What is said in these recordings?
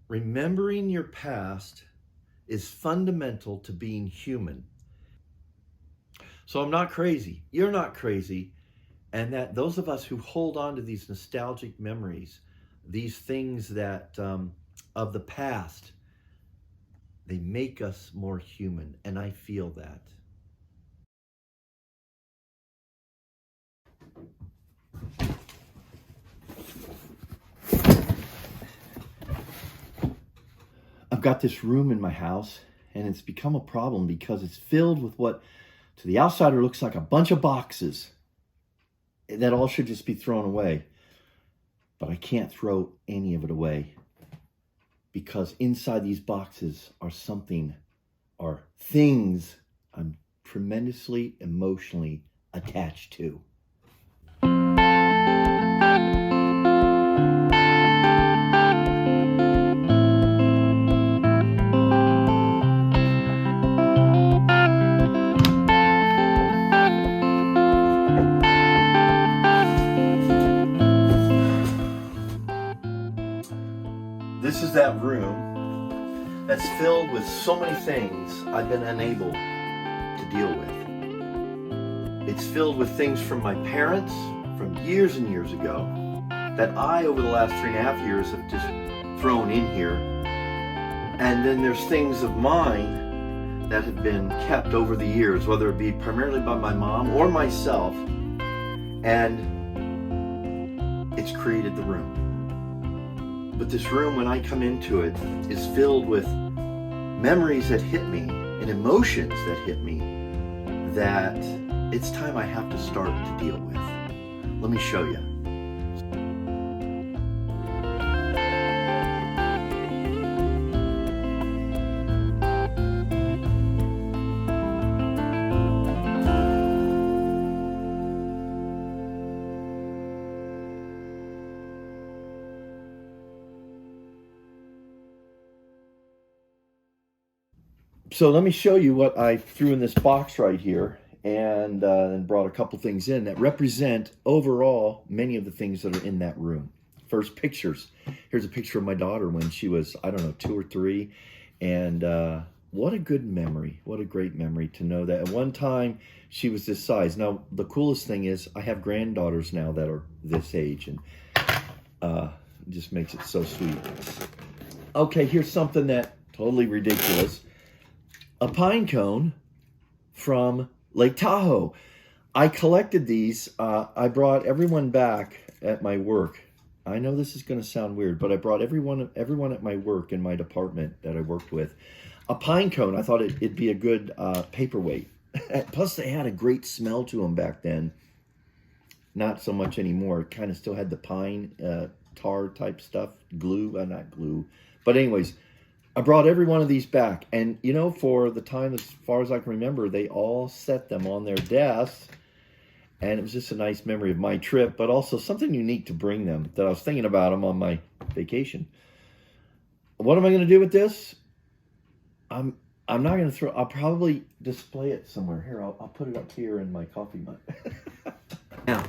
Remembering your past is fundamental to being human. So I'm not crazy. You're not crazy. And that those of us who hold on to these nostalgic memories, these things that of the past, they make us more human. And I feel that. I've got this room in my house, and it's become a problem because it's filled with what to the outsider looks like a bunch of boxes that all should just be thrown away. But I can't throw any of it away because inside these boxes are things I'm tremendously emotionally attached to. This is that room that's filled with so many things I've been unable to deal with. It's filled with things from my parents from years and years ago that I, over the last 3.5 years, have just thrown in here. And then there's things of mine that have been kept over the years, whether it be primarily by my mom or myself, and it's created the room. But this room, when I come into it, is filled with memories that hit me and emotions that hit me that it's time I have to start to deal with. Let me show you. So let me show you what I threw in this box right here, and brought a couple things in that represent overall many of the things that are in that room. First, pictures. Here's a picture of my daughter when she was, I don't know, 2 or 3. And what a good memory. What a great memory to know that at one time she was this size. Now, the coolest thing is I have granddaughters now that are this age, and it just makes it so sweet. Okay, here's something that totally ridiculous. A pine cone from Lake Tahoe. I collected these. I brought everyone back at my work. I know this is going to sound weird, but I brought everyone at my work in my department that I worked with a pine cone. I thought it'd be a good paperweight. Plus, they had a great smell to them back then. Not so much anymore. It kind of still had the pine tar type stuff, glue, not glue. But anyways, I brought every one of these back, and you know, for the time, as far as I can remember, they all set them on their desks, and it was just a nice memory of my trip, but also something unique to bring them, that I was thinking about them on my vacation. What am I going to do with this? I'm not going to throw, I'll probably display it somewhere. Here, I'll put it up here in my coffee mug. Now,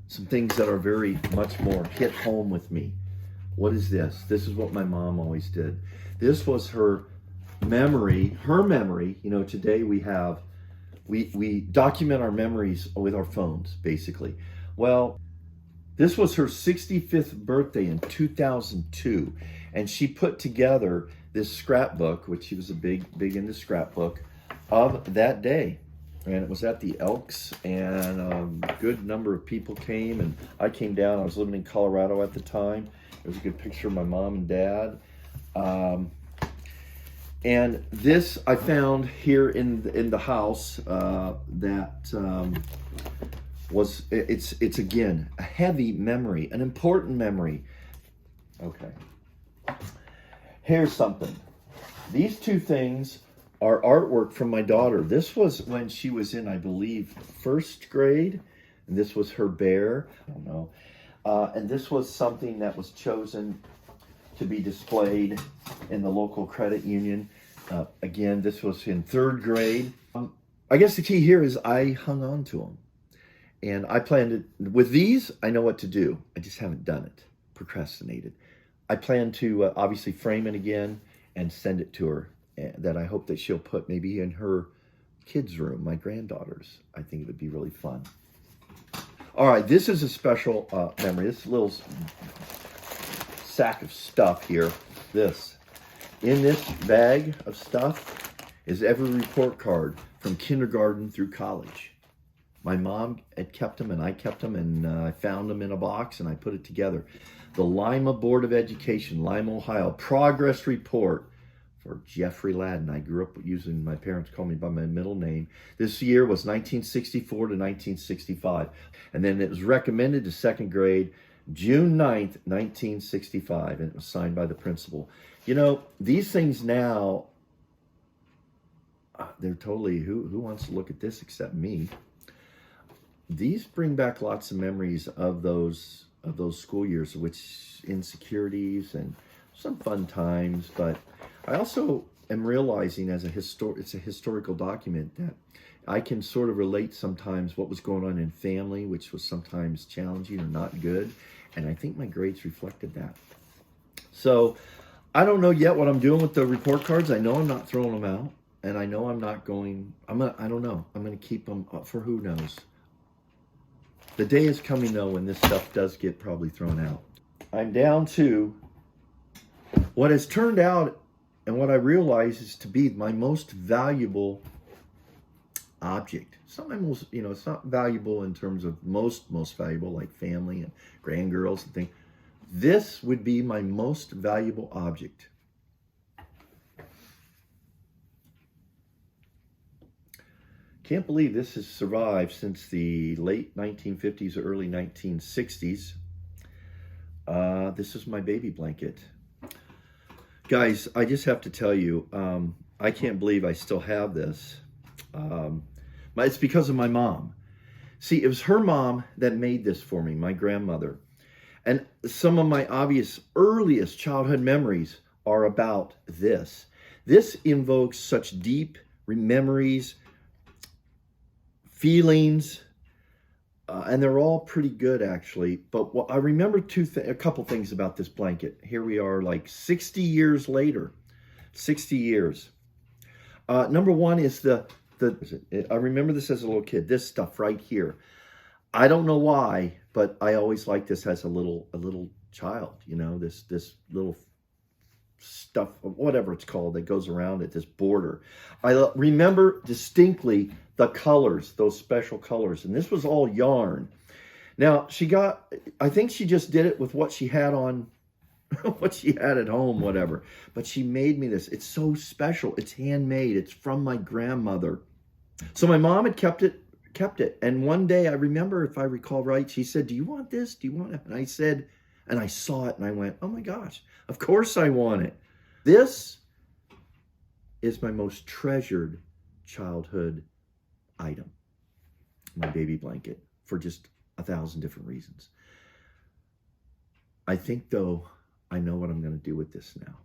some things that are very much more hit home with me. What is this? This is what my mom always did. This was her memory. You know, today we document our memories with our phones, basically. Well, this was her 65th birthday in 2002. And she put together this scrapbook, which she was a big into scrapbook, of that day. And it was at the Elks, and a good number of people came, and I came down. I was living in Colorado at the time. There's a good picture of my mom and dad. And this I found here in the house it's again a heavy memory, an important memory. Okay. Here's something. These two things are artwork from my daughter. This was when she was in, I believe, 1st grade, and this was her bear. I don't know. And this was something that was chosen to be displayed in the local credit union. Again, this was in 3rd grade. I guess the key here is I hung on to them. And I planned it. With these, I know what to do. I just haven't done it. Procrastinated. I plan to obviously frame it again and send it to her, that I hope that she'll put maybe in her kids' room, my granddaughters. I think it would be really fun. All right, this is a special memory. This little sack of stuff here. In this bag of stuff is every report card from kindergarten through college. My mom had kept them, and I kept them, and I found them in a box, and I put it together. The Lima Board of Education, Lima, Ohio, progress report for Jeffrey Ladden. I grew up using, my parents called me by my middle name. This year was 1964 to 1965. And then it was recommended to second grade June 9th, 1965, and it was signed by the principal. You know, these things now, they're totally, who wants to look at this except me? These bring back lots of memories of those school years, which insecurities and some fun times. But I also am realizing as it's a historical document, that I can sort of relate sometimes what was going on in family, which was sometimes challenging or not good. And I think my grades reflected that. So I don't know yet what I'm doing with the report cards. I know I'm not throwing them out, and I know I'm not going, I don't know. I'm going to keep them up for who knows. The day is coming, though, when this stuff does get probably thrown out. I'm down to what has turned out and what I realize is to be my most valuable object. It's not my most, it's not valuable in terms of most valuable, like family and grandgirls and things. This would be my most valuable object. Can't believe this has survived since the late 1950s or early 1960s. This is my baby blanket. Guys, I just have to tell you, I can't believe I still have this. It's because of my mom. See, it was her mom that made this for me, my grandmother. And some of my earliest childhood memories are about this. This invokes such deep memories, feelings, and they're all pretty good, actually. But I remember a couple things about this blanket. Here we are, like 60 years later. 60 years. Number one is I remember this as a little kid. This stuff right here. I don't know why, but I always liked this as a little child. This little stuff, whatever it's called, that goes around it, this border. I remember distinctly the colors, those special colors, and this was all yarn. Now I think she just did it with what she had on, what she had at home, whatever. But she made me this. It's so special. It's handmade. It's from my grandmother. So my mom had kept it. And one day, I remember, if I recall right, she said, "Do you want this? Do you want it?" And I said, and I saw it and I went, "Oh my gosh, of course I want it." This is my most treasured childhood item, my baby blanket, for just 1,000 different reasons. I think, though, I know what I'm going to do with this now.